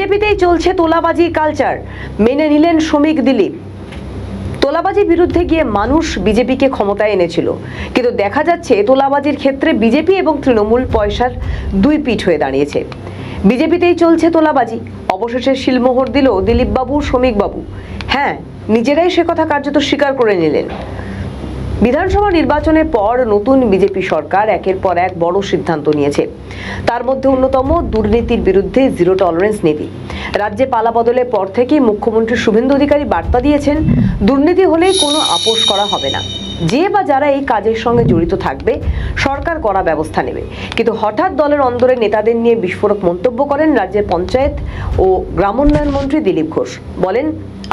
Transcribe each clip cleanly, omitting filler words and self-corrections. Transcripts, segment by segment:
বিজেপিতেই চলছে তোলাবাজি কালচার, মেনে নিলেন শ্রমিক দিলীপ। তোলাবাজির বিরুদ্ধে গিয়ে মানুষ বিজেপিকে ক্ষমতায় এনেছিল, কিন্তু দেখা যাচ্ছে তোলাবাজির ক্ষেত্রে বিজেপি এবং তৃণমূল পয়সার দুই পিঠ হয়ে দাঁড়িয়েছে। বিজেপিতেই চলছে তোলাবাজি, অবশেষে শিলমোহর দিল দিলীপ বাবু, শ্রমিক বাবু। হ্যাঁ, নিজেরাই সে কথা কার্যত স্বীকার করে নিলেন। বিধানসভা নির্বাচনের পর নতুন বিজেপি সরকার একের পর এক বড় সিদ্ধান্ত নিয়েছে। তার মধ্যে অন্যতম দুর্নীতির বিরুদ্ধে জিরো টলারেন্স নীতি। রাজ্যে পালা বদলের পর থেকেই মুখ্যমন্ত্রী শুভেন্দু অধিকারী বার্তা দিয়েছেন, দুর্নীতি হলেই কোনো আপোষ করা হবে না। যে বা যারা এই কাজের সঙ্গে জড়িত থাকবে সরকার কড়া ব্যবস্থা নেবে। কিন্তু হঠাৎ দলের অন্দরে নেতাদের নিয়ে বিস্ফোরক মন্তব্য করেন রাজ্যের পঞ্চায়েত ও গ্রামোন্নয়ন মন্ত্রী দিলীপ ঘোষ। বলেন,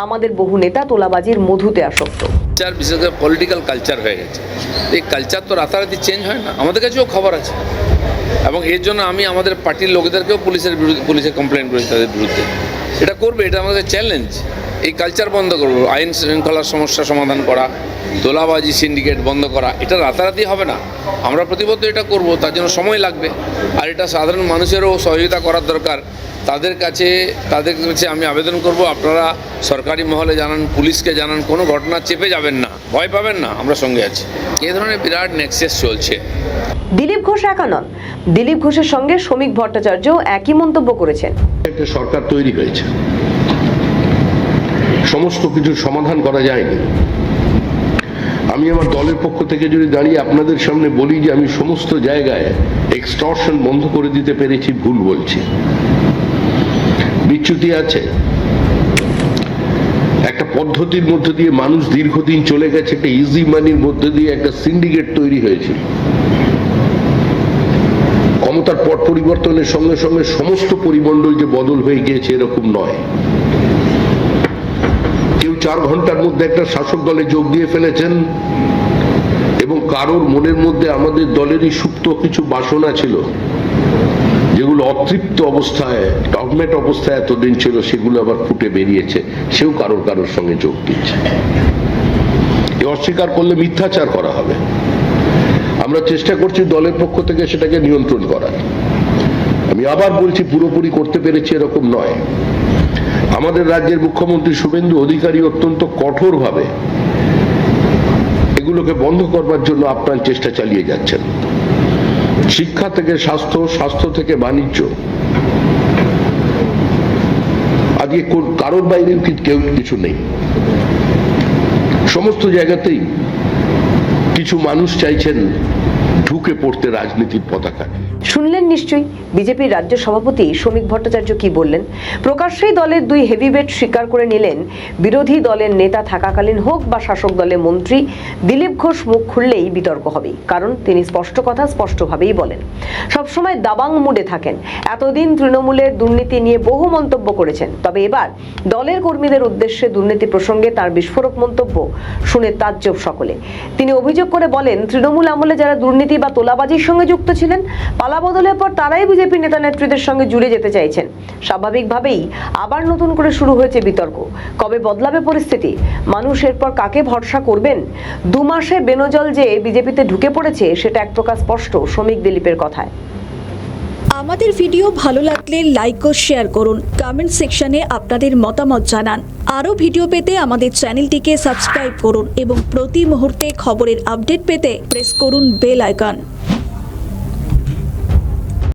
আমাদের বহু নেতা তোলাবাজির মধুতে আসক্ত। বিশেষ করে পলিটিক্যাল কালচার হয়ে গেছে। এই কালচার তো রাতারাতি চেঞ্জ হয় না, আমাদের কাছেও খবর আছে এবং এর জন্য আমি আমাদের পার্টির লোকেদেরকেও পুলিশের কমপ্লেন করেছি তাদের বিরুদ্ধে। এটা করবে, এটা আমাদের চ্যালেঞ্জ। এই কালচার বন্ধ করবো, আইন শৃঙ্খলার সমস্যা সমাধান করা, তোলাবাজি সিন্ডিকেট বন্ধ করা, এটা রাতারাতি হবে না। আমরা প্রতিবদ্ধ এটা করব, তার জন্য সময় লাগবে। আর এটা সাধারণ মানুষেরও সহযোগিতা করার দরকার। তাদের কাছে আমি আবেদন করব, আপনারা সরকারি মহলে জানান, পুলিশকে জানান, কোনো ঘটনা চেপে যাবেন না, ভয় পাবেন না, আমরা সঙ্গে আছি। এই ধরনের বিরাট নেক্সাস চলছে। দিলীপ ঘোষ একা নন, দিলীপ ঘোষের সঙ্গে শ্রমিক ভট্টাচার্য একই মন্তব্য করেছেন। একটা সরকার তৈরি হয়েছে, সমস্ত কিছু সমাধান করা যায়নি। আমি আমার দলের পক্ষ থেকে যদি দাঁড়িয়ে আপনাদের সামনে বলি যে আমি সমস্ত জায়গায় এক্সটর্শন বন্ধ করে দিতে পেরেছি, ভুল বলছি। বিচ্যুতি আছে। একটা পদ্ধতির মধ্যে দিয়ে মানুষ দীর্ঘদিন চলে গেছে, একটা ইজি মানির মধ্যে দিয়ে একটা সিন্ডিকেট তৈরি হয়েছিল। ক্ষমতার পট পরিবর্তনের সঙ্গে সঙ্গে সমস্ত পরিমণ্ডল যে বদল হয়ে গিয়েছে এরকম নয়। কেউ 4 ঘন্টার মধ্যে একটা শাসক দলে যোগ দিয়ে ফেলেছেন এবং কারোর মনের মধ্যে আমাদের দলেরই সুপ্ত কিছু বাসনা ছিল, যেগুলো অতৃপ্ত অবস্থায়, ডগমেট অবস্থায় এতদিন ছিল, সেগুলো আবার ফুটে বেরিয়েছে। সেও কারোর সঙ্গে যোগ দিচ্ছে। এ অস্বীকার করলে মিথ্যাচার করা হবে। আমরা চেষ্টা করছি দলের পক্ষ থেকে সেটাকে নিয়ন্ত্রণ করার। আমি আবার বলছি, পুরোপুরি করতে পেরেছি এরকম নয়। আমাদের রাজ্যের মুখ্যমন্ত্রী শুভেন্দু অধিকারী অত্যন্ত কঠোরভাবে এগুলোকে বন্ধ করবার জন্য আপ্রাণ চেষ্টা চালিয়ে যাচ্ছেন। শিক্ষা থেকে স্বাস্থ্য, স্বাস্থ্য থেকে বাণিজ্য, আজকে কারোর বাইরে কেউ কিছু নেই। সমস্ত জায়গাতেই কিছু মানুষ চাইছেন ঢুকে পড়তে রাজনীতির পতাকায়। শুনলেন নিশ্চয়ই বিজেপির রাজ্য সভাপতি শ্রমিক ভট্টাচার্য কি বললেন। প্রকাশ্যেই দলের দুই হেভিওয়েট স্বীকার করে নিলেন, বিরোধী দলের নেতা থাকাকালীন হোক বা শাসক দলের মন্ত্রী দিলীপ ঘোষ মুখ খুললেই বিতর্ক হবেই। কারণ তিনি স্পষ্ট কথা স্পষ্টভাবেই বলেন, সবসময় দাবাং মুডে থাকেন। এতদিন তৃণমূলের দুর্নীতি নিয়ে বহু মন্তব্য করেছেন, তবে এবার দলের কর্মীদের উদ্দেশ্যে দুর্নীতি প্রসঙ্গে তার বিস্ফোরক মন্তব্য শুনে তাজ্জব সকলে। তিনি অভিযোগ করে বলেন, তৃণমূল আমলে যারা দুর্নীতি বা তোলাবাজির সঙ্গে যুক্ত ছিলেন, পালা বদলের পর তারাই বিজেপি নেতা নেত্রীদের সঙ্গে জুড়ে যেতে চাইছেন। স্বাভাবিকভাবেই আবার নতুন করে শুরু হয়েছে বিতর্ক। কবে বদলাবে পরিস্থিতি? মানুষ এরপর কাকে ভরসা করবেন? 2 মাসে বেনজল যে বিজেপিতে ঢুকে পড়েছে, সেটা এক প্রকার স্পষ্ট শ্রমিক দিলীপের কথায়। আমাদের ভিডিও ভালো লাগলে লাইক ও শেয়ার করুন, কমেন্ট সেকশনে আপনাদের মতামত জানান। আরও ভিডিও পেতে আমাদের চ্যানেলটিকে সাবস্ক্রাইব করুন এবং প্রতি মুহূর্তে খবরের আপডেট পেতে প্রেস করুন বেল আইকন।